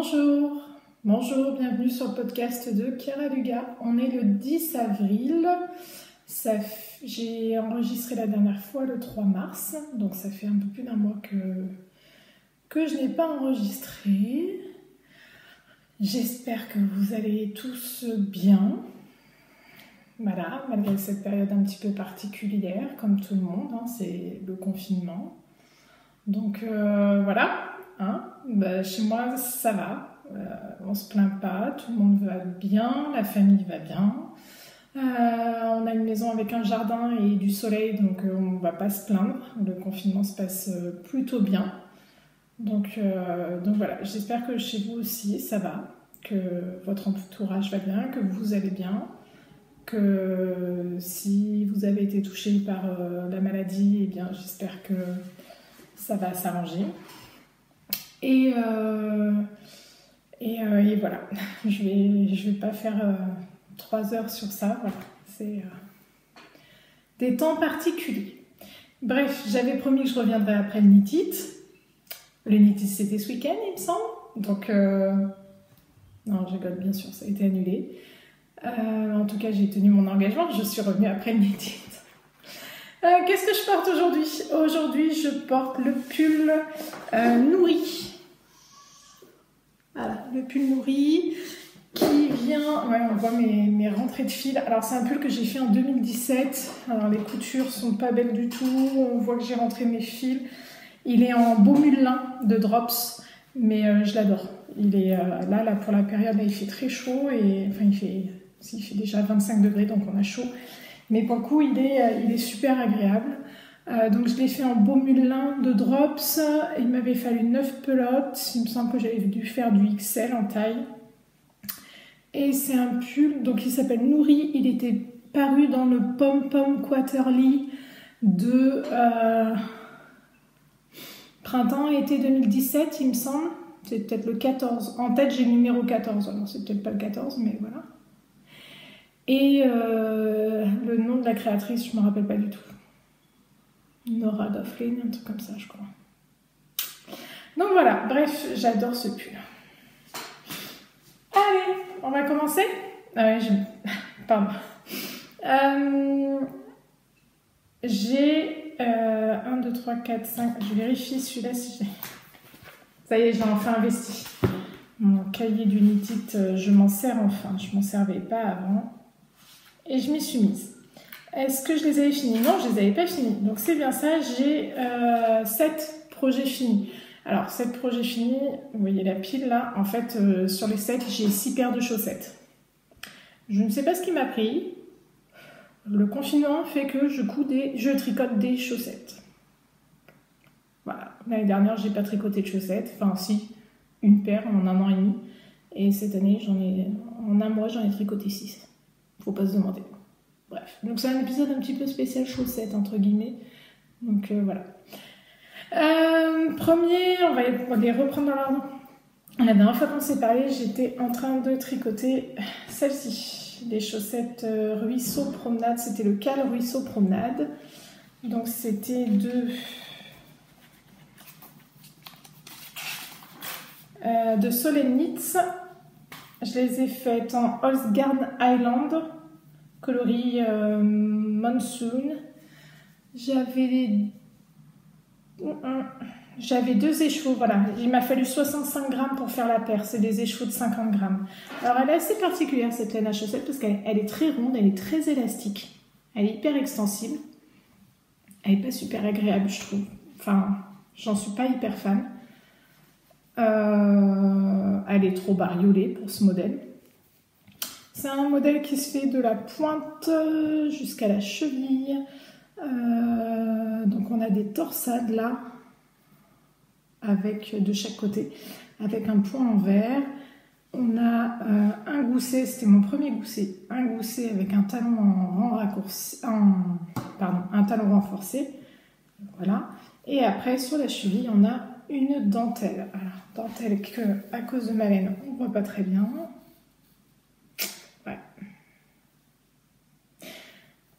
Bonjour, bonjour, bienvenue sur le podcast de Chiara Luga. On est le 10 avril, j'ai enregistré la dernière fois le 3 mars, donc ça fait un peu plus d'un mois que je n'ai pas enregistré. J'espère que vous allez tous bien, voilà, malgré cette période un petit peu particulière, comme tout le monde, hein, c'est le confinement. Donc voilà. Chez moi ça va, on se plaint pas, tout le monde va bien, la famille va bien. On a une maison avec un jardin et du soleil, donc on va pas se plaindre. Le confinement se passe plutôt bien. Donc voilà, j'espère que chez vous aussi ça va, que votre entourage va bien, que vous allez bien, que si vous avez été touché par la maladie, eh bien j'espère que ça va s'arranger. Et voilà, je vais pas faire 3 heures sur ça, voilà. C'est des temps particuliers. Bref, j'avais promis que je reviendrais après le NITIT. Le NITIT c'était ce week-end, il me semble. Donc, non, je rigole, bien sûr, ça a été annulé. En tout cas, j'ai tenu mon engagement, je suis revenue après le NITIT. Qu'est-ce que je porte aujourd'hui? Aujourd'hui, je porte le pull Nourri. Voilà, le pull Nourri qui vient... Ouais, on voit mes rentrées de fil. Alors, c'est un pull que j'ai fait en 2017. Alors, les coutures sont pas belles du tout. On voit que j'ai rentré mes fils. Il est en beau mulin de Drops, mais je l'adore. Il est là, pour la période, là, il fait très chaud. Et, enfin, il fait déjà 25 degrés, donc on a chaud. Mais pour le coup, il est super agréable. Donc je l'ai fait en beau mulin de Drops. Il m'avait fallu 9 pelotes. Il me semble que j'avais dû faire du XL en taille. Et c'est un pull, donc il s'appelle Nourri. Il était paru dans le Pom Pom Quarterly de printemps-été 2017, il me semble. C'est peut-être le 14. En tête, j'ai le numéro 14. Alors c'est peut-être pas le 14, mais voilà. Et le nom de la créatrice, je ne me rappelle pas du tout. Nora Dofflin, un truc comme ça, je crois. Donc voilà, bref, j'adore ce pull. Allez, on va commencer. Pardon. J'ai 1, 2, 3, 4, 5. Je vérifie celui-là si j'ai... Ça y est, j'ai enfin investi. Mon cahier d'Unitit, je m'en sers enfin. Je m'en servais pas avant. Et je m'y suis mise. Est-ce que je les avais finis? Non, je les avais pas finis. Donc c'est bien ça, j'ai 7 projets finis. Alors 7 projets finis, vous voyez la pile là. En fait, sur les 7, j'ai 6 paires de chaussettes. Je ne sais pas ce qui m'a pris. Le confinement fait que je tricote des chaussettes. Voilà. L'année dernière, j'ai pas tricoté de chaussettes. Enfin si, une paire en 1 an et demi. Et cette année, en un mois, j'en ai tricoté 6. Faut pas se demander. Bref, donc c'est un épisode un petit peu spécial chaussettes, entre guillemets. Donc voilà. Premier, on va les reprendre dans l'ordre. La dernière fois qu'on s'est parlé, j'étais en train de tricoter celle-ci. Les chaussettes Ruisseau Promenade. C'était le cal Ruisseau Promenade. Donc c'était de Solenitz. Je les ai faites en Holzgarn Island, coloris Monsoon. J'avais 2 écheveaux, voilà. Il m'a fallu 65 grammes pour faire la paire. C'est des écheveaux de 50 grammes. Alors, elle est assez particulière, cette laine à chaussettes, parce qu'elle est très ronde, elle est très élastique. Elle est hyper extensible. Elle n'est pas super agréable, je trouve. Enfin, j'en suis pas hyper fan. Elle est trop bariolée pour ce modèle. C'est un modèle qui se fait de la pointe jusqu'à la cheville. Donc on a des torsades là, avec de chaque côté, avec un point en vert. On a un gousset, c'était mon premier gousset, un gousset avec un talon un talon renforcé. Voilà. Et après sur la cheville, on a une dentelle. Alors, dentelle que, à cause de ma laine, on ne voit pas très bien. Ouais.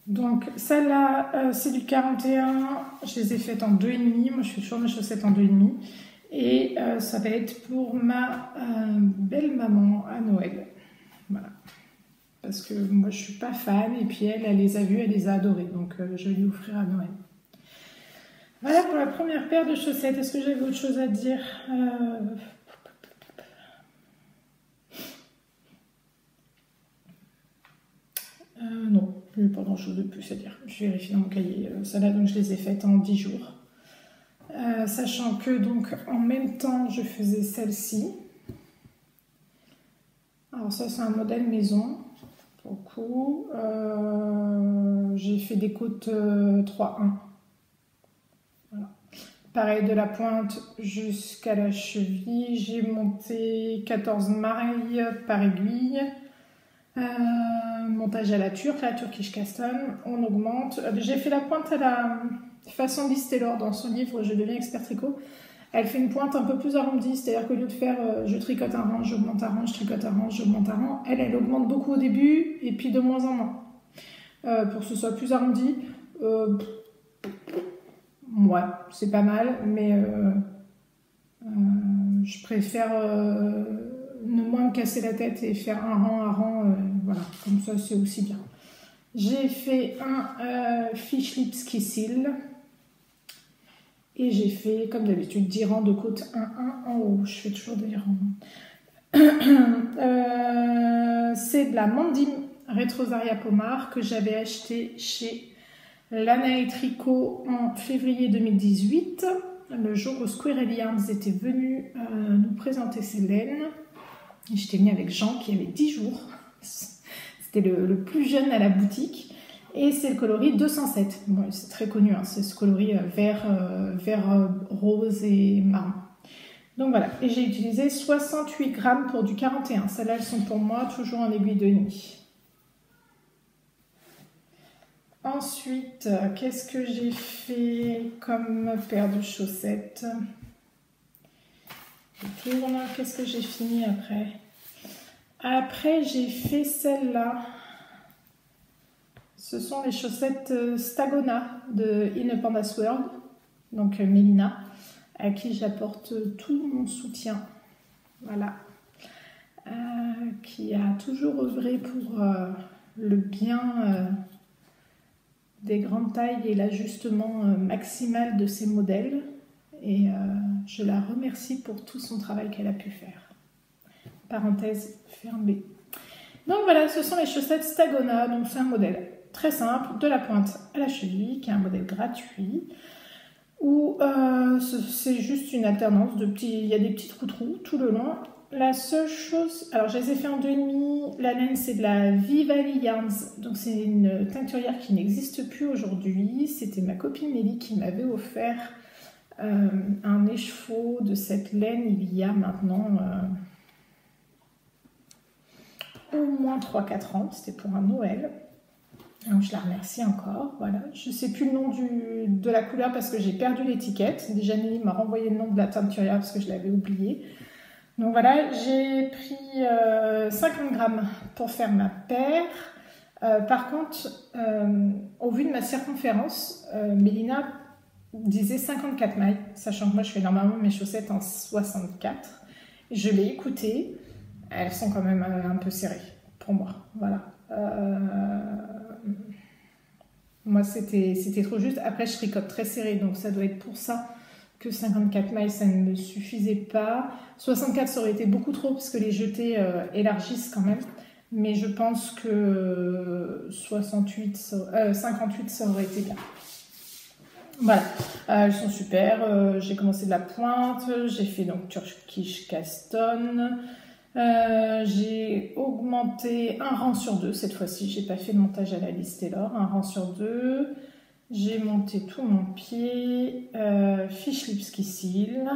Donc, celle-là, c'est du 41. Je les ai faites en 2,5. Moi, je fais toujours mes chaussettes en 2,5. Et ça va être pour ma belle-maman à Noël. Voilà. Parce que moi, je suis pas fan. Et puis elle les a vues, elle les a adorées. Donc, je vais lui offrir à Noël. Voilà pour la première paire de chaussettes. Est-ce que j'avais autre chose à dire? Non, il n'y a pas grand chose de plus à dire. Je vérifie dans mon cahier. Celles-là, donc je les ai faites en 10 jours. Sachant que donc en même temps je faisais celle-ci. Alors ça c'est un modèle maison. Pour le coup, j'ai fait des côtes 3-1. Voilà. Pareil de la pointe jusqu'à la cheville. J'ai monté 14 mailles par aiguille. Montage à la Turkish Custom. On augmente. J'ai fait la pointe à la façon Liz Taylor dans son livre Je deviens expert tricot. Elle fait une pointe un peu plus arrondie, c'est-à-dire qu'au lieu de faire je tricote un rang, j'augmente un rang, je tricote un rang, j'augmente un rang, elle augmente beaucoup au début et puis de moins en moins. Pour que ce soit plus arrondi, ouais, c'est pas mal, mais je préfère ne moins me casser la tête et faire un rang, voilà, comme ça c'est aussi bien. J'ai fait un Fish Lips Kissil. Et j'ai fait, comme d'habitude, 10 rangs de côte 1-1 en haut. Je fais toujours des rangs. C'est de la Mandim Retrosaria Pomar que j'avais acheté chez Lana & Tricot en février 2018. Le jour où Squirrel Yarns était venu nous présenter ses laines. J'étais venue avec Jean qui avait 10 jours. C'était le plus jeune à la boutique. Et c'est le coloris 207. Bon, c'est très connu, hein, c'est ce coloris vert, rose et marron. Donc voilà, et j'ai utilisé 68 grammes pour du 41. Celles-là, elles sont pour moi toujours en aiguille de nuit. Ensuite, qu'est-ce que j'ai fait comme paire de chaussettes? Je tourne, qu'est-ce que j'ai fini après? Après, j'ai fait celle-là. Ce sont les chaussettes Stagona de In a Panda's World, donc Mélina, à qui j'apporte tout mon soutien, voilà, qui a toujours œuvré pour le bien des grandes tailles et l'ajustement maximal de ses modèles, et je la remercie pour tout son travail qu'elle a pu faire. Parenthèse fermée. Donc voilà, ce sont les chaussettes Stagona, donc c'est un modèle très simple, de la pointe à la cheville, qui est un modèle gratuit, où c'est juste une alternance de petits, il y a des petits trous tout le long. La seule chose, alors je les ai fait en 2,5, la laine c'est de la Vivali Yarns, donc c'est une teinturière qui n'existe plus aujourd'hui. C'était ma copine Mélie qui m'avait offert un écheveau de cette laine il y a maintenant au moins 3-4 ans, c'était pour un Noël. Donc je la remercie encore, voilà. Je ne sais plus le nom de la couleur parce que j'ai perdu l'étiquette. Déjà Nelly m'a renvoyé le nom de la teinturière parce que je l'avais oublié. Donc voilà, j'ai pris 50 grammes pour faire ma paire. Par contre, au vu de ma circonférence, Mélina disait 54 mailles, sachant que moi je fais normalement mes chaussettes en 64. Je l'ai écoutée, elles sont quand même un peu serrées pour moi, voilà. Moi c'était trop juste. Après je tricote très serré, donc ça doit être pour ça que 54 mailles ça ne me suffisait pas. 64 ça aurait été beaucoup trop parce que les jetés élargissent quand même, mais je pense que 58 ça aurait été bien. Voilà, elles sont super. J'ai commencé de la pointe, j'ai fait donc Turkish Custom. J'ai augmenté un rang sur 2 cette fois-ci, j'ai pas fait le montage à la Liz Taylor, un rang sur 2. J'ai monté tout mon pied, Fish Lips Kissil.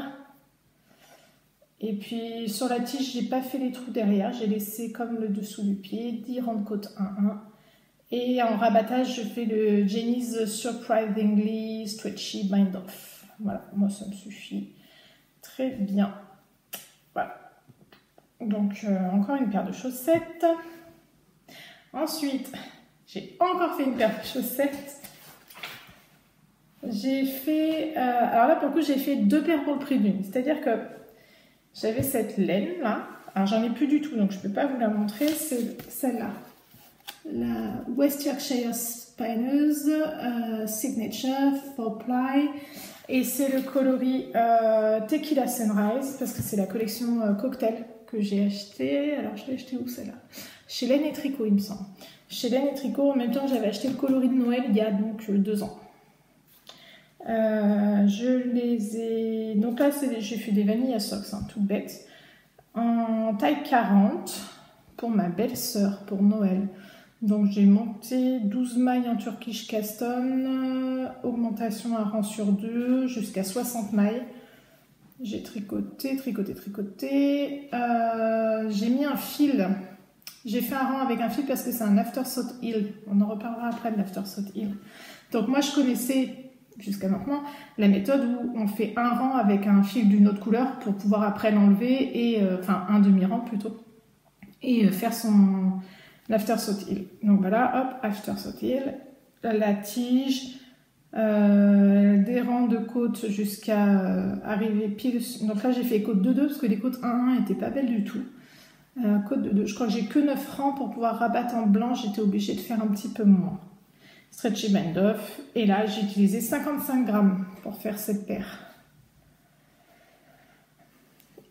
Et puis sur la tige, j'ai pas fait les trous derrière, j'ai laissé comme le dessous du pied, 10 rangs de côte 1-1. Et en rabattage, je fais le Jenny's Surprisingly Stretchy Bind Off. Voilà, moi ça me suffit très bien. Voilà. Donc, encore une paire de chaussettes. Ensuite, j'ai encore fait une paire de chaussettes. J'ai fait... alors là, pour le coup, j'ai fait 2 paires pour le prix d'une. C'est-à-dire que j'avais cette laine-là. Alors, j'en ai plus du tout, donc je ne peux pas vous la montrer. C'est celle-là. La West Yorkshire Spinners Signature 4-ply. Et c'est le coloris Tequila Sunrise, parce que c'est la collection cocktail que j'ai acheté. Alors, je l'ai acheté où, celle-là? Chez Laine et Tricot, il me semble. Chez Laine et Tricot, en même temps, j'avais acheté le coloris de Noël il y a donc 2 ans. Je les ai... Donc là, j'ai fait des Vanilla Socks, hein, tout bête. En taille 40 pour ma belle-sœur, pour Noël. Donc j'ai monté 12 mailles en Turkish Custom, augmentation à rang sur 2, jusqu'à 60 mailles. J'ai tricoté. J'ai mis un fil. J'ai fait un rang avec un fil parce que c'est un after-sought heel. On en reparlera après de l'after-sought heel. Donc moi je connaissais jusqu'à maintenant la méthode où on fait un rang avec un fil d'une autre couleur pour pouvoir après l'enlever, et enfin un demi-rang plutôt, et faire son after-sought heel. Donc voilà, hop, after-sought heel, la tige, des rangs de côtes jusqu'à arriver pile. Donc là j'ai fait côte 2-2 parce que les côtes 1-1 n'étaient pas belles du tout. Côte 2-2, je crois que j'ai que 9 rangs pour pouvoir rabattre en blanc, j'étais obligée de faire un petit peu moins. Stretchy band off, et là j'ai utilisé 55 grammes pour faire cette paire.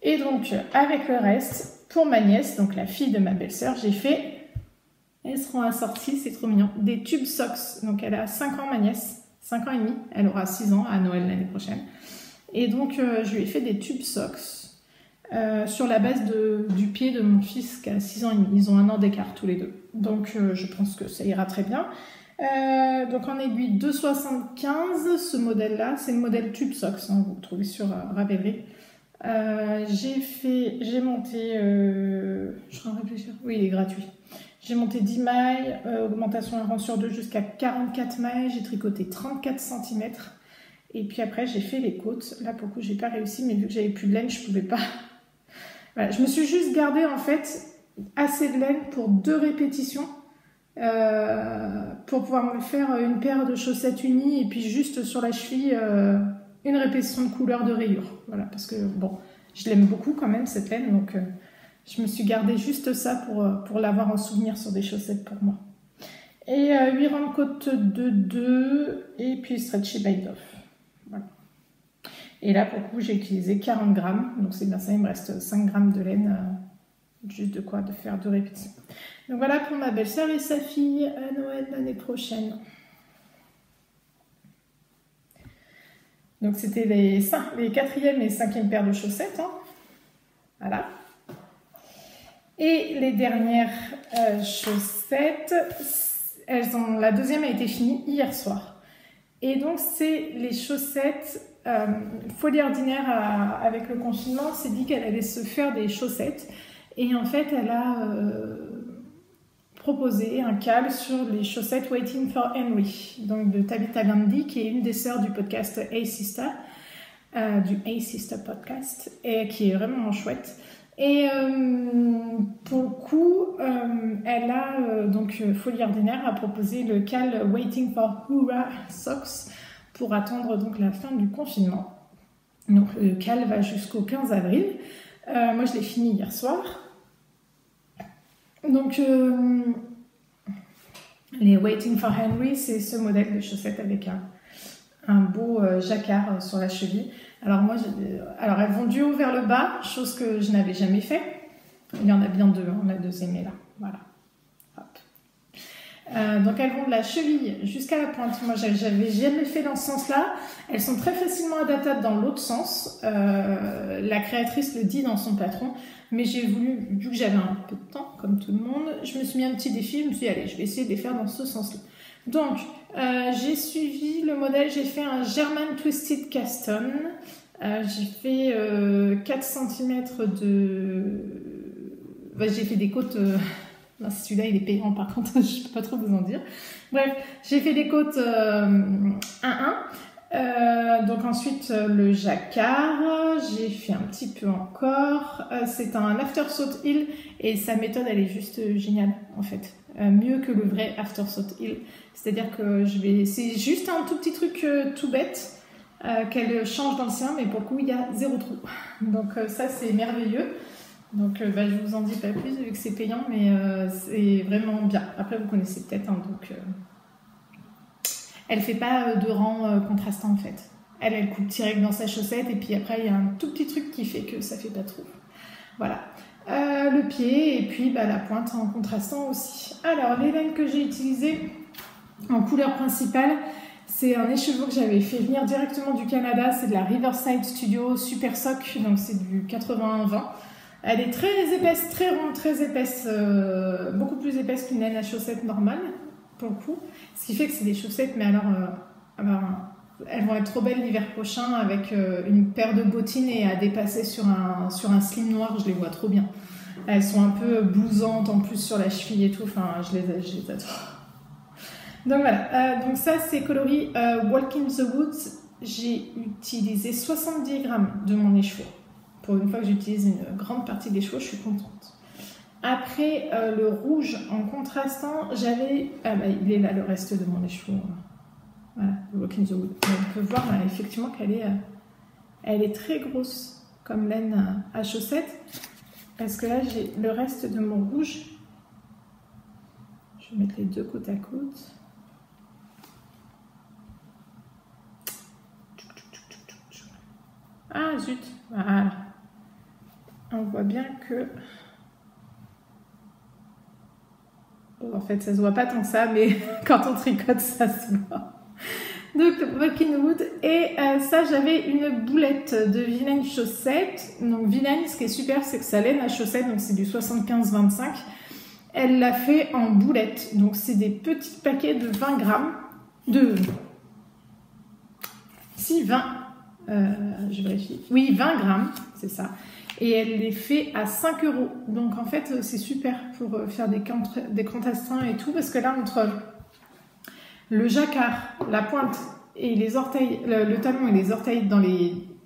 Et donc avec le reste, pour ma nièce, donc la fille de ma belle-sœur, j'ai fait, elles seront assorties, c'est trop mignon, des tube socks. Donc elle a 5 ans ma nièce, 5 ans et demi, elle aura 6 ans à Noël l'année prochaine. Et donc je lui ai fait des tube socks sur la base du pied de mon fils qui a 6 ans et demi. Ils ont 1 an d'écart tous les deux. Donc je pense que ça ira très bien. Donc en aiguille 2,75, ce modèle-là, c'est le modèle Tube Socks, hein, vous le trouvez sur Ravelry. J'ai monté, je suis en train de réfléchir, oui il est gratuit. J'ai monté 10 mailles, augmentation à rang sur 2 jusqu'à 44 mailles, j'ai tricoté 34 cm. Et puis après j'ai fait les côtes, là pour le coup j'ai pas réussi, mais vu que j'avais plus de laine, je pouvais pas. Voilà, je me suis juste gardé en fait assez de laine pour 2 répétitions. Pour pouvoir me faire une paire de chaussettes unies et puis juste sur la cheville une répétition de couleur de rayures. Voilà, parce que bon, je l'aime beaucoup quand même cette laine, donc je me suis gardé juste ça pour l'avoir en souvenir sur des chaussettes pour moi. Et 8 rangs de côte de 2 et puis stretchy bind off. Voilà. Et là pour le coup j'ai utilisé 40 grammes, donc c'est bien ça, il me reste 5 grammes de laine. Juste de quoi de faire 2 répétitions. Donc voilà pour ma belle-sœur et sa fille à Noël l'année prochaine. Donc c'était les 4e et 5e paires de chaussettes. Hein. Voilà. Et les dernières chaussettes, la 2e a été finie hier soir. Et donc c'est les chaussettes... Folie Ordinaire avec le confinement s'est dit qu'elle allait se faire des chaussettes. Et en fait, elle a proposé un call sur les chaussettes Waiting for Henry, donc de Tabitha Gandhi, qui est une des sœurs du podcast Hey Sister, du Hey Sister podcast, et qui est vraiment chouette. Et pour le coup, elle a donc Folie Ordinaire a proposé le call Waiting for Hurrah Socks pour attendre donc la fin du confinement. Donc le call va jusqu'au 15 avril. Moi, je l'ai fini hier soir. Donc, les Waiting for Henry, c'est ce modèle de chaussettes avec un beau jacquard sur la cheville. Alors, elles vont du haut vers le bas, chose que je n'avais jamais fait. Il y en a bien 2, on a 2 aimés là. Voilà. Hop. Donc, elles vont de la cheville jusqu'à la pointe. Moi, j'avais jamais fait dans ce sens-là. Elles sont très facilement adaptables dans l'autre sens. La créatrice le dit dans son patron. Mais j'ai voulu, vu que j'avais un peu de temps, comme tout le monde, je me suis mis un petit défi, je me suis dit, allez, je vais essayer de les faire dans ce sens-là. Donc, j'ai suivi le modèle, j'ai fait un German Twisted Custom, j'ai fait 4 cm j'ai fait des côtes, non, celui-là il est payant par contre, je peux pas trop vous en dire. Bref, j'ai fait des côtes 1-1. Donc ensuite le jacquard, j'ai fait un petit peu encore. C'est un after sought heel et sa méthode elle est juste géniale en fait. mieux que le vrai Afterthought Heel. C'est-à-dire que c'est juste un tout petit truc tout bête qu'elle change dans le sien, mais pour le coup, il y a 0 trou. Donc ça, c'est merveilleux. Donc je vous en dis pas plus vu que c'est payant, mais c'est vraiment bien. Après, vous connaissez peut-être, hein, donc elle fait pas de rang contrastant en fait. Elle coupe direct dans sa chaussette et puis après, il y a un tout petit truc qui fait que ça fait pas trop. Voilà. Le pied et puis la pointe en contrastant aussi. Alors, les laines que j'ai utilisées en couleur principale, c'est un écheveau que j'avais fait venir directement du Canada. C'est de la Riverside Studio Super Sock, donc c'est du 80-20. Elle est très épaisse, très ronde, très épaisse, beaucoup plus épaisse qu'une laine à chaussettes normale, pour le coup. Ce qui fait que c'est des chaussettes, mais alors, elles vont être trop belles l'hiver prochain avec une paire de bottines et à dépasser sur un slim noir, je les vois trop bien. Elles sont un peu blousantes en plus sur la cheville et tout, enfin, je les adore. Donc voilà, donc ça c'est coloris Walk in the Woods. J'ai utilisé 70 grammes de mon écheveau. Pour une fois que j'utilise une grande partie des chevaux, je suis contente. Après, le rouge en contrastant, j'avais... il est là le reste de mon écheveau. Voilà, le Walk in the Wood. On peut voir effectivement qu'elle est très grosse comme laine à chaussettes. Parce que là, j'ai le reste de mon rouge. Je vais mettre les deux côte à côte. Ah zut, voilà. On voit bien que... En fait, ça se voit pas tant que ça, mais quand on tricote, ça se voit. Donc, Walk in the Wood. Et ça, j'avais une boulette de Vilaine Chaussette. Donc, Vilaine, ce qui est super, c'est que sa laine à chaussettes, donc c'est du 75-25. Elle l'a fait en boulette. Donc, c'est des petits paquets de 20 grammes. Si, 20. Je vérifie. Oui, 20 grammes, c'est ça. Et elle les fait à 5 €. Donc en fait, c'est super pour faire des contrastants et tout, parce que là, entre le jacquard, la pointe et les orteils, le talon et les orteils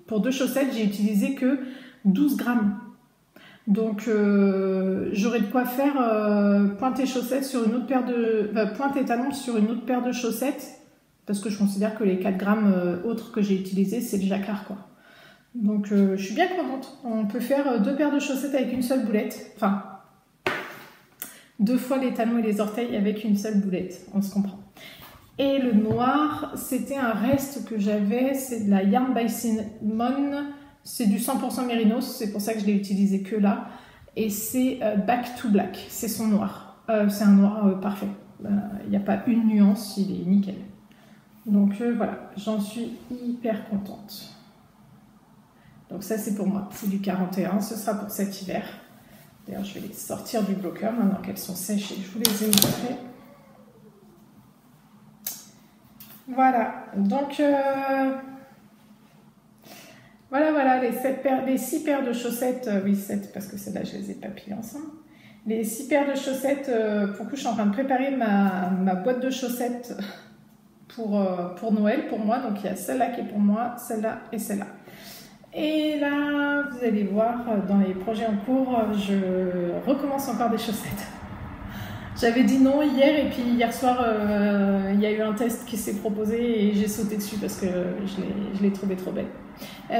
pour 2 chaussettes, j'ai utilisé que 12 grammes. Donc j'aurais de quoi faire pointe et chaussettes sur une autre paire de... pointe et talon sur une autre paire de chaussettes, parce que je considère que les 4 grammes autres que j'ai utilisés, c'est le jacquard, quoi. Donc je suis bien contente. On peut faire 2 paires de chaussettes avec une seule boulette. Enfin, 2 fois les talons et les orteils avec une seule boulette. On se comprend. Et le noir, c'était un reste que j'avais. C'est de la Yarn by Cinnamon. C'est du 100% mérinos. C'est pour ça que je l'ai utilisé que là. Et c'est Back to Black. C'est son noir. C'est un noir parfait. Il n'y a pas une nuance. Il est nickel. Donc voilà, j'en suis hyper contente. Donc ça c'est pour moi, c'est du 41, ce sera pour cet hiver. D'ailleurs je vais les sortir du bloqueur maintenant qu'elles sont sèches et je vous les ai montrées. Voilà, donc voilà les 6 paires de chaussettes, oui 7 parce que celles-là je les ai pas pliées ensemble. Les 6 paires de chaussettes, pour que je suis en train de préparer ma boîte de chaussettes pour Noël, pour moi. Donc il y a celle-là qui est pour moi, celle-là et celle-là. Et là, vous allez voir, dans les projets en cours, je recommence encore des chaussettes. J'avais dit non hier et puis hier soir, il y a eu un test qui s'est proposé et j'ai sauté dessus parce que je l'ai trouvé trop belle.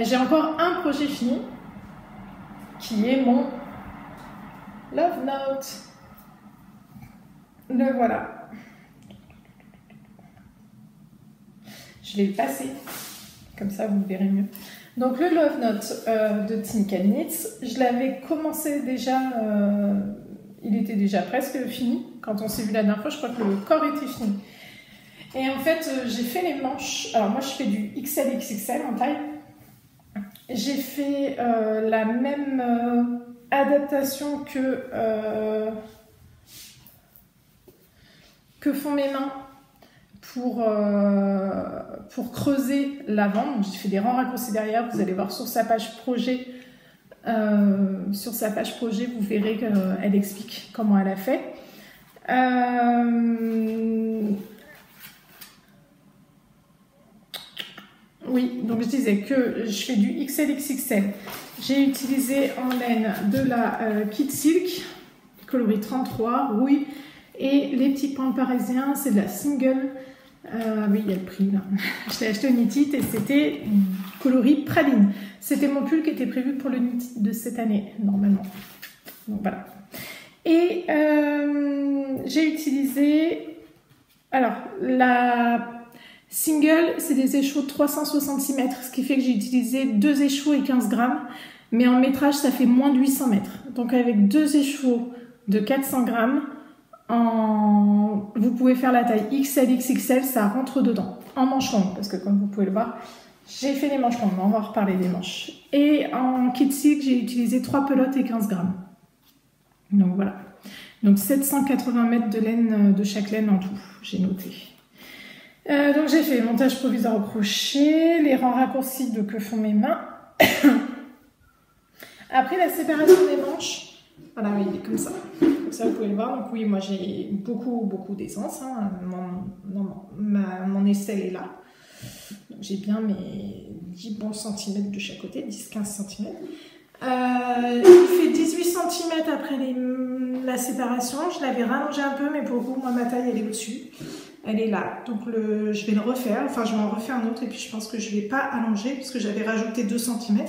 J'ai encore un projet fini qui est mon Love Note. Le voilà. Je vais le passer, comme ça vous verrez mieux. Donc le Love Note de Tinka Knits, je l'avais commencé déjà, il était déjà presque fini. Quand on s'est vu la dernière fois, je crois que le corps était fini. Et en fait, j'ai fait les manches. Alors moi, je fais du XL/XXL en taille. J'ai fait la même adaptation que font mes mains pour creuser l'avant. Donc j'ai fait des rangs raccourcis derrière. Vous allez voir sur sa page projet. Vous verrez qu'elle explique comment elle a fait. Oui, donc je disais que je fais du XL/XXL. J'ai utilisé en laine de la Kid Silk, coloris 33, rouille Et les petits pans parisiens, c'est de la single. Oui, il y a le prix là. Je l'ai acheté au Knit et c'était coloris praline. C'était mon pull qui était prévu pour le Knit de cette année, normalement. Donc voilà. Et j'ai utilisé... Alors, la single, c'est des échaux de 366 mètres, ce qui fait que j'ai utilisé 2 échaux et 15 grammes. Mais en métrage, ça fait moins de 800 mètres. Donc avec 2 échaux de 400 grammes, vous pouvez faire la taille XL, XXL, ça rentre dedans. En manches longues, parce que comme vous pouvez le voir, j'ai fait des manches longues, mais on va en reparler des manches. Et en kit silk, j'ai utilisé 3 pelotes et 15 grammes. Donc voilà. Donc 780 mètres de laine, de chaque laine en tout, j'ai noté. Donc j'ai fait le montage provisoire au crochet, les rangs raccourcis de que font mes mains. Après la séparation des manches, voilà, il est comme ça. Comme ça, vous pouvez le voir. Donc oui, moi j'ai beaucoup d'essence. Hein. Mon aisselle est là. J'ai bien mes 10 bons centimètres de chaque côté, 10-15 cm. Il fait 18 cm après la séparation. Je l'avais rallongé un peu, mais pour le coup, moi, ma taille, elle est au-dessus. Elle est là. Donc je vais le refaire. Enfin, je vais en refaire un autre. Et puis, je pense que je ne vais pas allonger parce que j'avais rajouté 2 cm.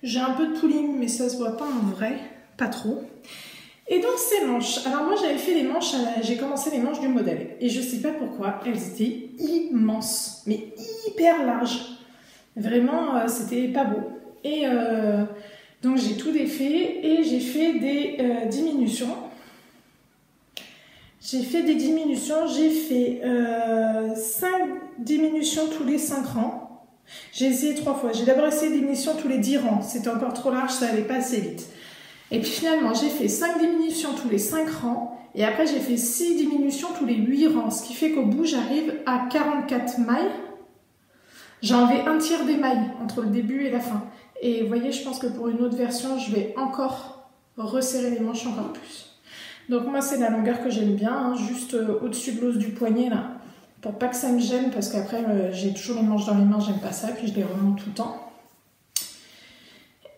J'ai un peu de pooling, mais ça se voit pas en vrai. Pas trop. Et donc, ces manches. Alors, moi, j'avais fait les manches, j'ai commencé les manches du modèle. Et je sais pas pourquoi, elles étaient immenses. Mais hyper larges. Vraiment, c'était pas beau. Et donc, j'ai tout défait et j'ai fait des diminutions. J'ai fait 5 diminutions tous les 5 rangs. J'ai essayé 3 fois. J'ai d'abord essayé des diminutions tous les 10 rangs. C'était encore trop large, ça allait pas assez vite. Et puis finalement, j'ai fait 5 diminutions tous les 5 rangs. Et après, j'ai fait 6 diminutions tous les 8 rangs. Ce qui fait qu'au bout, j'arrive à 44 mailles. J'ai enlevé un tiers des mailles entre le début et la fin. Et vous voyez, je pense que pour une autre version, je vais encore resserrer les manches encore plus. Donc moi, c'est la longueur que j'aime bien, hein, juste au-dessus de l'os du poignet, là. Pour pas que ça me gêne, parce qu'après, j'ai toujours les manches dans les mains, j'aime pas ça. Puis je les remonte tout le temps.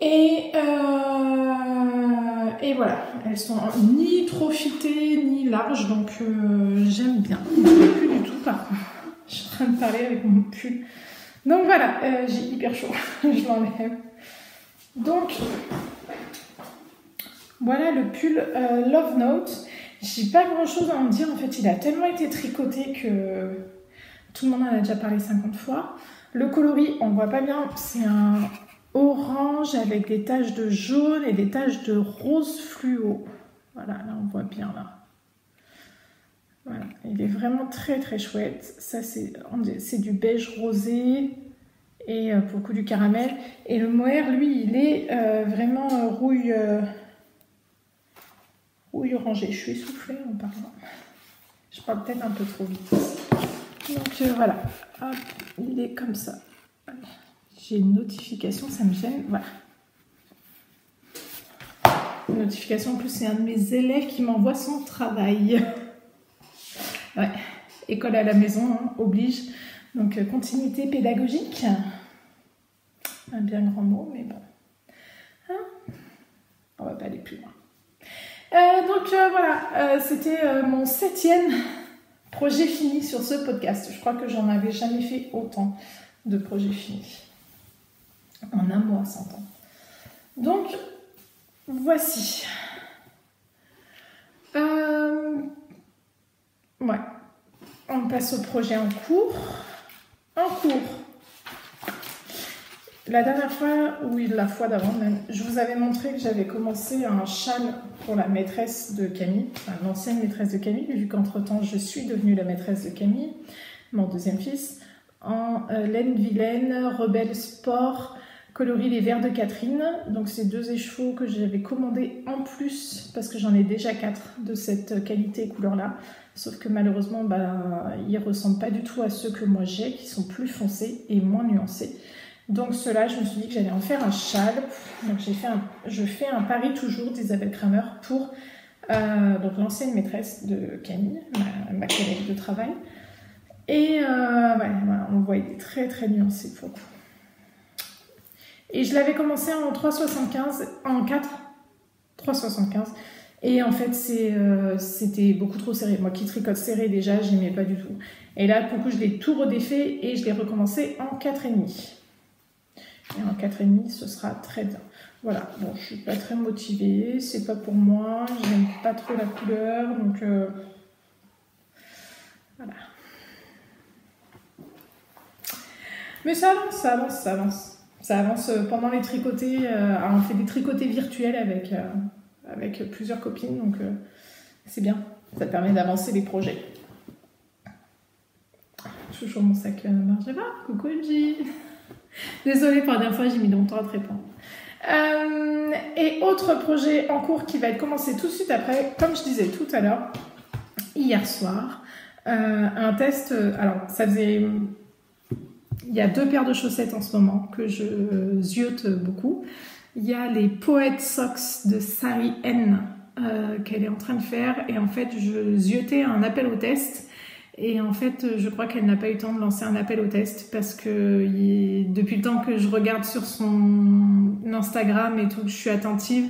Et voilà, elles sont ni trop fitées, ni larges, donc j'aime bien. Plus du tout, par contre. Je suis en train de parler avec mon pull. Donc voilà, j'ai hyper chaud, je l'enlève. Donc, voilà le pull Love Note. J'ai pas grand chose à en dire, en fait, il a tellement été tricoté que tout le monde en a déjà parlé 50 fois. Le coloris, on voit pas bien, c'est un orange avec des taches de jaune et des taches de rose fluo. Voilà, là on voit bien là. Voilà, il est vraiment très très chouette. Ça c'est du beige rosé et pour le coup du caramel. Et le mohair, lui, il est vraiment rouille orangée. Je suis essoufflée en parlant. Je parle peut-être un peu trop vite. Donc voilà, hop, il est comme ça. J'ai une notification, ça me gêne. Voilà. Une notification, en plus, c'est un de mes élèves qui m'envoie son travail. Ouais, école à la maison, hein, oblige. Donc, continuité pédagogique. Un bien grand mot, mais bon. Hein, on va pas aller plus loin. Voilà, c'était mon 7e projet fini sur ce podcast. Je crois que j'en avais jamais fait autant de projets finis. En un mois, 100 ans. Donc, voici. Ouais. On passe au projet en cours. La dernière fois, oui, la fois d'avant même, je vous avais montré que j'avais commencé un châle pour la maîtresse de Camille, enfin l'ancienne maîtresse de Camille, vu qu'entre-temps, je suis devenue la maîtresse de Camille, mon 2e fils, en laine vilaine, rebelle sport, coloris les verts de Catherine. Donc c'est 2 écheveaux que j'avais commandés en plus parce que j'en ai déjà 4 de cette qualité et couleur là, sauf que malheureusement ils ressemblent pas du tout à ceux que moi j'ai, qui sont plus foncés et moins nuancés. Donc ceux-là, je me suis dit que j'allais en faire un châle. Donc je fais un pari toujours d'Isabelle Kramer pour donc l'ancienne maîtresse de Camille, ma collègue de travail. Et voilà, on voit, il est très très nuancé pour le coup. Et je l'avais commencé en 3,75, en 4, 3,75. Et en fait, c'était beaucoup trop serré. Moi qui tricote serré déjà, j'aimais pas du tout. Et là, pour le coup, je l'ai tout redéfait et je l'ai recommencé en 4,5. Et en 4,5, ce sera très bien. Voilà, bon, je suis pas très motivée, c'est pas pour moi, j'aime pas trop la couleur, donc voilà. Mais ça avance, ça avance, ça avance. Ça avance pendant les tricotés. On fait des tricotés virtuels avec plusieurs copines, donc c'est bien. Ça permet d'avancer les projets. Toujours mon sac Margeva. Coucou MJ. Désolée pour la dernière fois, j'ai mis longtemps à te répondre. Et autre projet en cours qui va être commencé tout de suite après, comme je disais tout à l'heure, hier soir, un test. Alors, ça faisait. Il y a 2 paires de chaussettes en ce moment que je ziote beaucoup. Il y a les Poet Socks de Sari N qu'elle est en train de faire. Et en fait, je ziotais un appel au test. Et en fait, je crois qu'elle n'a pas eu le temps de lancer un appel au test parce que depuis le temps que je regarde sur son Instagram et tout, que je suis attentive,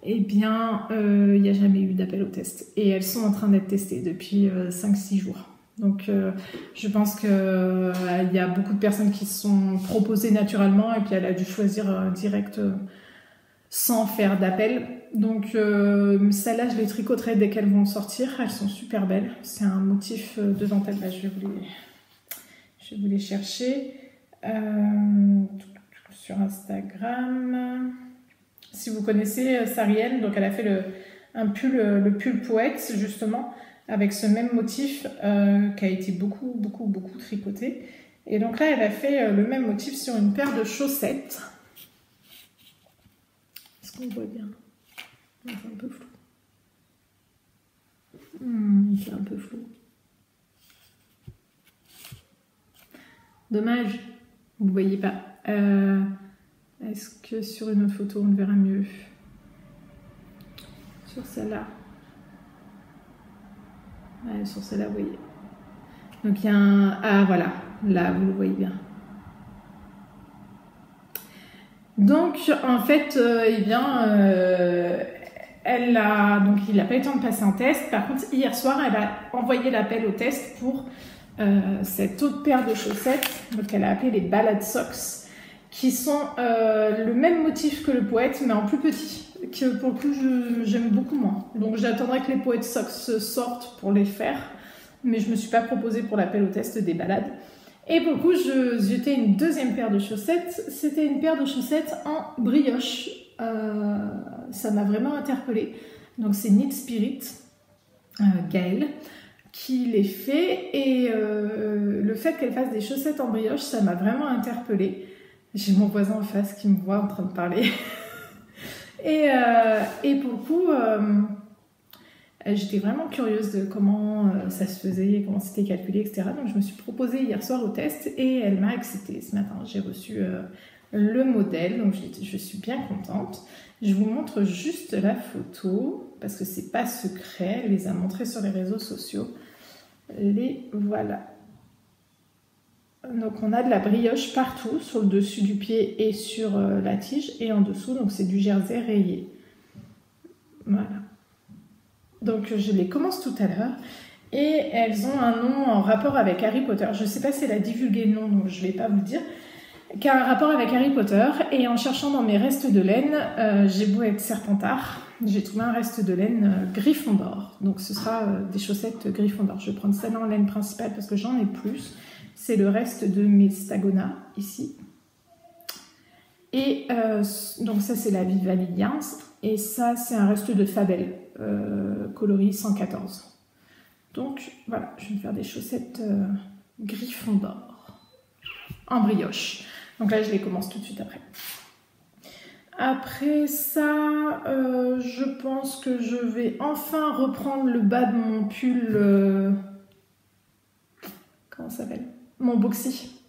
eh bien, il n'y a jamais eu d'appel au test. Et elles sont en train d'être testées depuis 5-6 jours. Donc, je pense qu'il y a beaucoup de personnes qui se sont proposées naturellement et puis elle a dû choisir direct sans faire d'appel. Donc, celles-là, je les tricoterai dès qu'elles vont sortir. Elles sont super belles. C'est un motif de dentelle. Là, je vais vous les chercher sur Instagram. Si vous connaissez Sarienne, donc elle a fait le pull poète, justement, avec ce même motif qui a été beaucoup tricoté. Et donc là, elle a fait le même motif sur une paire de chaussettes. Est-ce qu'on voit bien? C'est un peu flou. C'est un peu flou. Dommage, vous ne voyez pas. Est-ce que sur une autre photo, on le verra mieux? Sur celle-là. Ouais, sur celle-là, vous voyez. Donc il y a un... Ah voilà, là vous le voyez bien. Donc en fait, eh bien, donc il n'a pas eu le temps de passer un test. Par contre, hier soir, elle a envoyé l'appel au test pour cette autre paire de chaussettes, donc elle a appelé les Ballad Socks, qui sont le même motif que le poète, mais en plus petit. Que pour le coup j'aime beaucoup moins. Donc j'attendrai que les Poet Socks sortent pour les faire, mais je me suis pas proposée pour l'appel au test des balades. Et pour le coup je ziotais une deuxième paire de chaussettes. C'était une paire de chaussettes en brioche. Ça m'a vraiment interpellée. Donc c'est Knit Spirit, Gaëlle, qui les fait. Et le fait qu'elle fasse des chaussettes en brioche, ça m'a vraiment interpellée. J'ai mon voisin en face qui me voit en train de parler. Et pour le coup, j'étais vraiment curieuse de comment ça se faisait, comment c'était calculé, etc. Donc je me suis proposée hier soir au test et elle m'a accepté ce matin. J'ai reçu le modèle, donc je suis bien contente. Je vous montre juste la photo parce que c'est pas secret. Elle les a montrées sur les réseaux sociaux. Les voilà. Donc on a de la brioche partout, sur le dessus du pied et sur la tige, et en dessous, donc c'est du jersey rayé. Voilà. Donc je les commence tout à l'heure, et elles ont un nom en rapport avec Harry Potter. Je ne sais pas si elle a divulgué le nom, donc je ne vais pas vous le dire. Qui a un rapport avec Harry Potter, et en cherchant dans mes restes de laine, j'ai beau être Serpentard, j'ai trouvé un reste de laine Gryffondor. Donc ce sera des chaussettes Gryffondor. Je vais prendre celle-là en laine principale parce que j'en ai plus. C'est le reste de mes Stagona, ici. Et donc ça, c'est la Viva Liliens. Et ça, c'est un reste de Fabel, coloris 114. Donc, voilà, je vais me faire des chaussettes Gryffondor en brioche. Donc là, je les commence tout de suite après. Après ça, je pense que je vais enfin reprendre le bas de mon pull... comment ça s'appelle ? Mon boxy,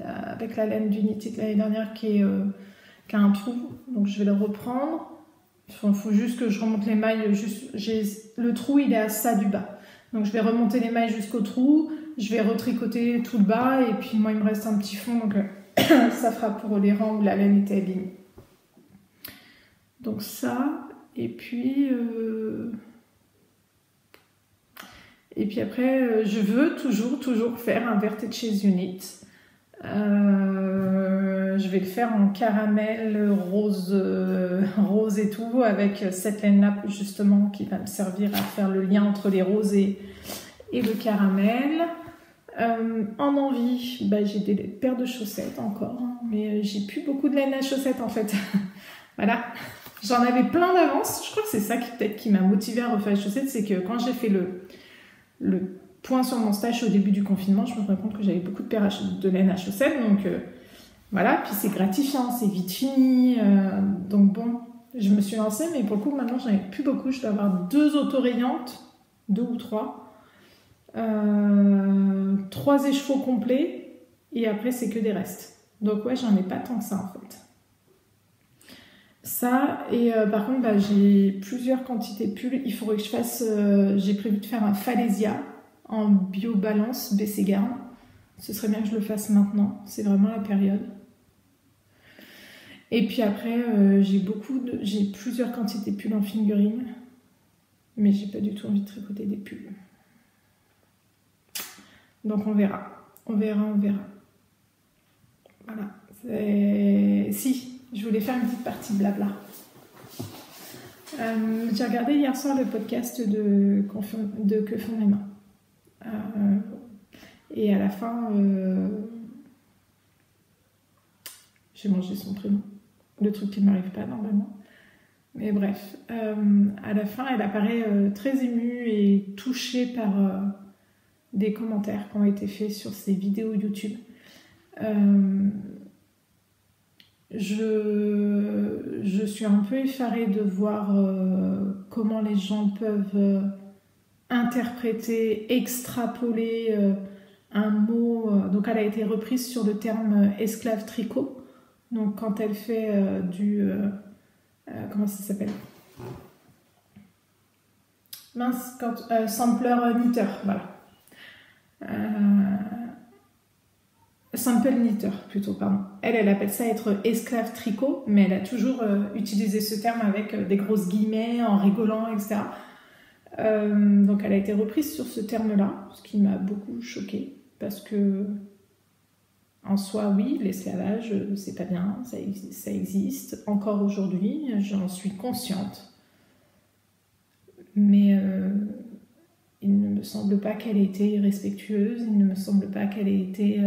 avec la laine d'Unity de l'année dernière qui a un trou, donc je vais le reprendre. Il faut juste que je remonte les mailles, le trou il est à ça du bas, donc je vais remonter les mailles jusqu'au trou, je vais retricoter tout le bas, et puis moi il me reste un petit fond, donc ça fera pour les rangs où la laine était abîmée. Donc ça, Et puis après, je veux toujours faire un Verteches Unit. Je vais le faire en caramel, rose et tout, avec cette laine-là justement qui va me servir à faire le lien entre les roses et le caramel. En envie, j'ai des paires de chaussettes encore, hein, mais j'ai plus beaucoup de laine à chaussettes en fait. Voilà, j'en avais plein d'avance. Je crois que c'est ça qui m'a motivée à refaire les chaussettes, c'est que quand j'ai fait le point sur mon stash au début du confinement, je me rends compte que j'avais beaucoup de paires de laine à chaussettes, donc voilà, puis c'est gratifiant, c'est vite fini, donc bon, je me suis lancée, mais pour le coup maintenant j'en ai plus beaucoup, je dois avoir 2 autorayantes, 2 ou 3, 3 écheveaux complets, et après c'est que des restes, donc ouais, j'en ai pas tant que ça en fait. Ça, et par contre j'ai plusieurs quantités de pulls, il faudrait que je fasse, j'ai prévu de faire un Falesia en biobalance BC Garn. Ce serait bien que je le fasse maintenant, c'est vraiment la période. Et puis après, j'ai plusieurs quantités de pulls en figurine, mais j'ai pas du tout envie de tricoter des pulls. Donc on verra. Voilà. Si, je voulais faire une petite partie blabla. J'ai regardé hier soir le podcast de Que font les mains. Et à la fin, j'ai mangé son prénom. Le truc qui ne m'arrive pas normalement. Mais bref, à la fin, elle apparaît très émue et touchée par des commentaires qui ont été faits sur ses vidéos YouTube. Je suis un peu effarée de voir comment les gens peuvent interpréter, extrapoler un mot. Donc elle a été reprise sur le terme esclave tricot. Donc quand elle fait comment ça s'appelle? Mince, sampler knitter, voilà. Sample knitter plutôt, pardon. Elle appelle ça être esclave tricot, mais elle a toujours utilisé ce terme avec des grosses guillemets, en rigolant, etc. Donc elle a été reprise sur ce terme-là, ce qui m'a beaucoup choquée, parce que en soi, oui, l'esclavage, c'est pas bien, ça existe encore aujourd'hui, j'en suis consciente. Mais il ne me semble pas qu'elle ait été irrespectueuse, il ne me semble pas qu'elle ait été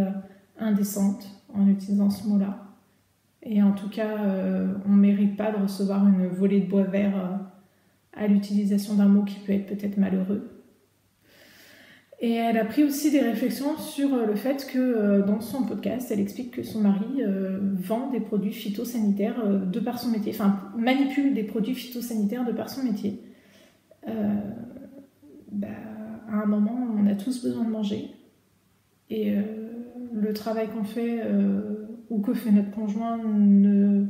indécente en utilisant ce mot-là. Et en tout cas, on ne mérite pas de recevoir une volée de bois vert à l'utilisation d'un mot qui peut être peut-être malheureux. Et elle a pris aussi des réflexions sur le fait que dans son podcast, elle explique que son mari vend des produits phytosanitaires de par son métier, enfin manipule des produits phytosanitaires de par son métier. À un moment, on a tous besoin de manger. Et le travail qu'on fait ou que fait notre conjoint ne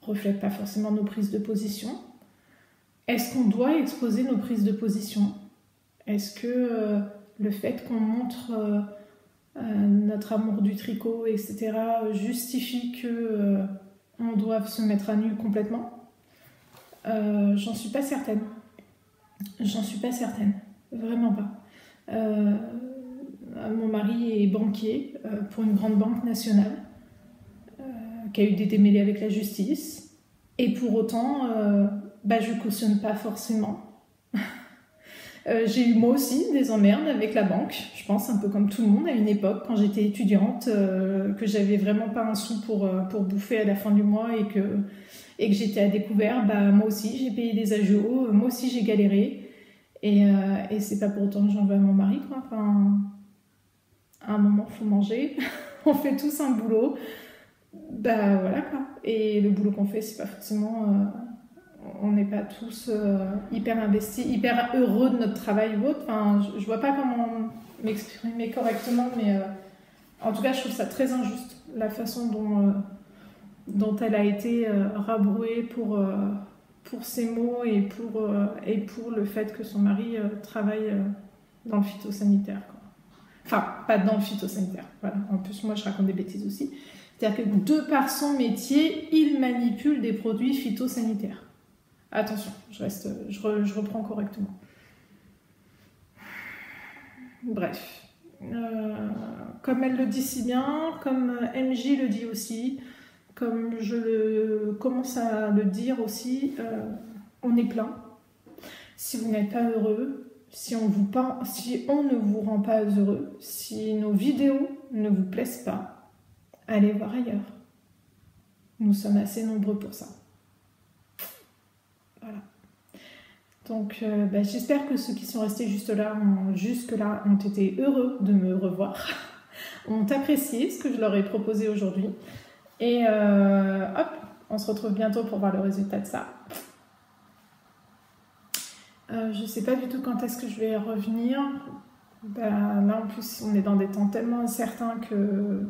reflète pas forcément nos prises de position. Est-ce qu'on doit exposer nos prises de position? Est-ce que le fait qu'on montre notre amour du tricot, etc., justifie qu'on doive se mettre à nu complètement? J'en suis pas certaine. Vraiment pas. Mon mari est banquier pour une grande banque nationale qui a eu des démêlés avec la justice, et pour autant je cautionne pas forcément. J'ai eu moi aussi des emmerdes avec la banque, je pense un peu comme tout le monde à une époque quand j'étais étudiante, que j'avais vraiment pas un sou pour bouffer à la fin du mois et que j'étais à découvert. Moi aussi j'ai payé des agios, moi aussi j'ai galéré, et c'est pas pour autant que j'en veux à mon mari, quoi. Enfin, à un moment faut manger. On fait tous un boulot, voilà quoi, et le boulot qu'on fait, c'est pas forcément on n'est pas tous hyper investis, hyper heureux de notre travail ou autre. Enfin, je vois pas comment m'exprimer correctement, mais en tout cas, je trouve ça très injuste, la façon dont elle a été rabrouée pour ses mots et pour le fait que son mari travaille dans le phytosanitaire, quoi. Enfin, pas dans le phytosanitaire. Voilà. En plus, moi, je raconte des bêtises aussi. C'est-à-dire que de par son métier, il manipule des produits phytosanitaires. Attention, je reprends correctement. Bref. Comme elle le dit si bien, comme MJ le dit aussi, comme je commence à le dire aussi, on est plein. Si vous n'êtes pas heureux, si on ne vous rend pas heureux, si nos vidéos ne vous plaisent pas, allez voir ailleurs. Nous sommes assez nombreux pour ça. Voilà. Donc j'espère que ceux qui sont restés jusque-là ont été heureux de me revoir, ont apprécié ce que je leur ai proposé aujourd'hui. Et hop, on se retrouve bientôt pour voir le résultat de ça. Je ne sais pas du tout quand est-ce que je vais revenir. Là, en plus, on est dans des temps tellement incertains que...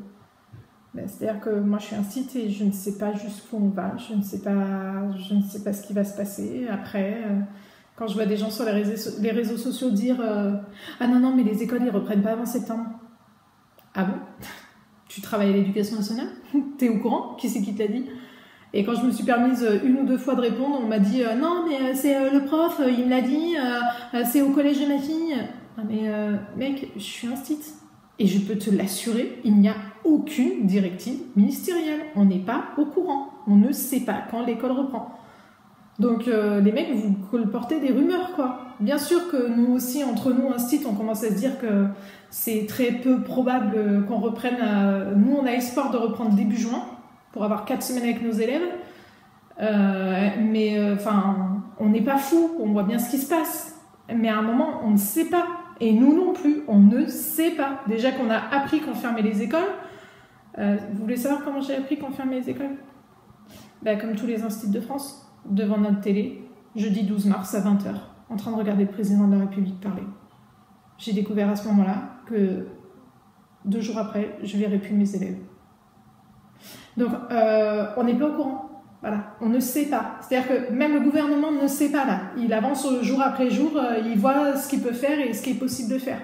c'est-à-dire que moi, je suis un site et je ne sais pas jusqu'où on va. Je ne sais pas ce qui va se passer. Après, quand je vois des gens sur les réseaux sociaux dire ah non, mais les écoles, ils ne reprennent pas avant septembre. Ah bon? Tu travailles à l'éducation nationale? T'es au courant? Qui c'est qui t'a dit? Et quand je me suis permise une ou deux fois de répondre, on m'a dit non, mais c'est le prof, il me l'a dit, c'est au collège de ma fille. Ah, mais mec, je suis un site. Et je peux te l'assurer, il n'y a aucune directive ministérielle. On n'est pas au courant. On ne sait pas quand l'école reprend. Donc les mecs, vous colportez des rumeurs, quoi. Bien sûr que nous aussi, entre nous, un site, on commence à se dire que c'est très peu probable qu'on reprenne. Nous, on a espoir de reprendre début juin, pour avoir 4 semaines avec nos élèves. On n'est pas fou, on voit bien ce qui se passe. Mais à un moment, on ne sait pas. Et nous non plus, on ne sait pas. Déjà qu'on a appris qu'on fermait les écoles. Vous voulez savoir comment j'ai appris qu'on fermait les écoles? Comme tous les instituts de France, devant notre télé, jeudi 12 mars à 20h, en train de regarder le président de la République parler. J'ai découvert à ce moment-là que 2 jours après, je verrai plus mes élèves. Donc, on n'est pas au courant. Voilà, on ne sait pas. C'est-à-dire que même le gouvernement ne sait pas là. Il avance jour après jour, il voit ce qu'il peut faire et ce qui est possible de faire.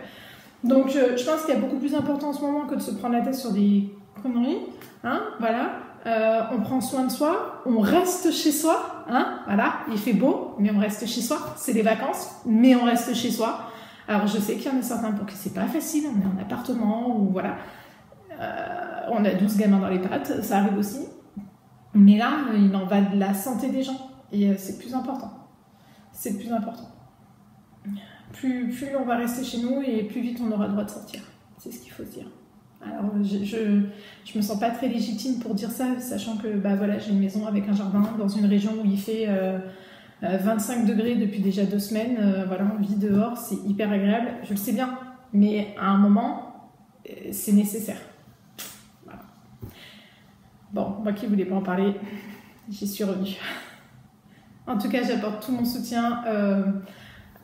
Donc, je pense qu'il y a beaucoup plus important en ce moment que de se prendre la tête sur des conneries. Hein, voilà. On prend soin de soi, on reste chez soi. Hein, voilà, il fait beau, mais on reste chez soi. C'est les vacances, mais on reste chez soi. Alors, je sais qu'il y en a certains pour qui c'est pas facile. On est en appartement ou voilà. On a 12 gamins dans les pattes, ça arrive aussi. Mais là, il en va de la santé des gens. Et c'est plus important. C'est le plus important. Plus on va rester chez nous et plus vite on aura le droit de sortir. C'est ce qu'il faut se dire. Alors, je me sens pas très légitime pour dire ça, sachant que j'ai une maison avec un jardin dans une région où il fait 25 degrés depuis déjà 2 semaines. On vit dehors, c'est hyper agréable. Je le sais bien. Mais à un moment, c'est nécessaire. Bon, moi qui voulais pas en parler, j'y suis revenue. En tout cas, j'apporte tout mon soutien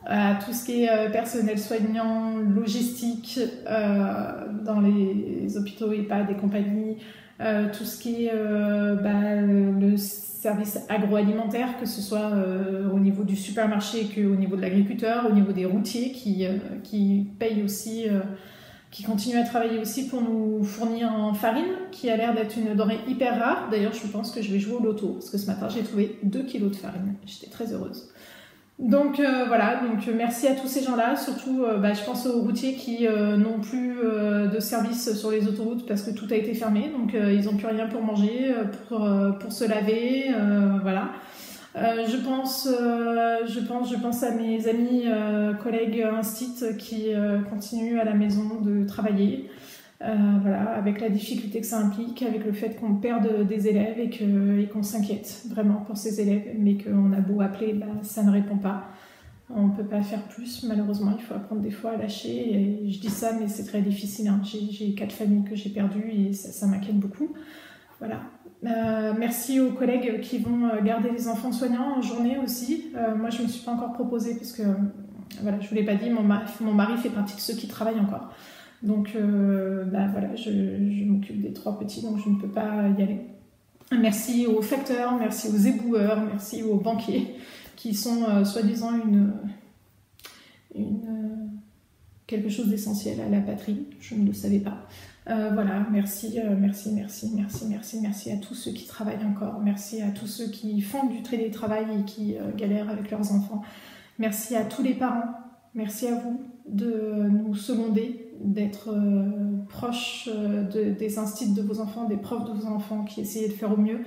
à tout ce qui est personnel soignant, logistique, dans les hôpitaux, EHPAD et compagnie, tout ce qui est le service agroalimentaire, que ce soit au niveau du supermarché qu'au niveau de l'agriculteur, au niveau des routiers qui payent aussi... qui continue à travailler aussi pour nous fournir en farine, qui a l'air d'être une denrée hyper rare. D'ailleurs, je pense que je vais jouer au loto, parce que ce matin, j'ai trouvé 2 kilos de farine. J'étais très heureuse. Donc merci à tous ces gens-là, surtout je pense aux routiers qui n'ont plus de service sur les autoroutes parce que tout a été fermé, donc ils n'ont plus rien pour manger, pour se laver, voilà. Je pense à mes amis, collègues instit qui continuent à la maison de travailler, avec la difficulté que ça implique, avec le fait qu'on perde des élèves et qu'on s'inquiète vraiment pour ces élèves, mais qu'on a beau appeler, ça ne répond pas. On ne peut pas faire plus, malheureusement, il faut apprendre des fois à lâcher. Et je dis ça, mais c'est très difficile. Hein. J'ai 4 familles que j'ai perdues et ça m'inquiète beaucoup. Voilà. Merci aux collègues qui vont garder les enfants soignants en journée aussi. Moi, je ne me suis pas encore proposée parce que, je ne vous l'ai pas dit, mon mari fait partie de ceux qui travaillent encore. Donc, je m'occupe des 3 petits, donc je ne peux pas y aller. Merci aux facteurs, merci aux éboueurs, merci aux banquiers qui sont soi-disant quelque chose d'essentiel à la patrie. Je ne le savais pas. Voilà, merci à tous ceux qui travaillent encore. Merci à tous ceux qui font du télétravail et qui galèrent avec leurs enfants. Merci à tous les parents. Merci à vous de nous seconder, d'être proches des instituts de vos enfants, des profs de vos enfants qui essayaient de faire au mieux.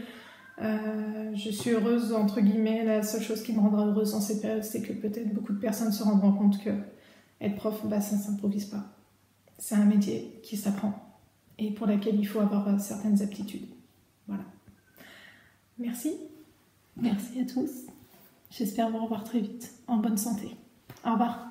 Je suis heureuse, entre guillemets, la seule chose qui me rendra heureuse dans cette période, c'est que peut-être beaucoup de personnes se rendront compte que être prof, ça ne s'improvise pas. C'est un métier qui s'apprend et pour laquelle il faut avoir certaines aptitudes. Voilà. Merci. Merci à tous. J'espère vous revoir très vite, en bonne santé. Au revoir.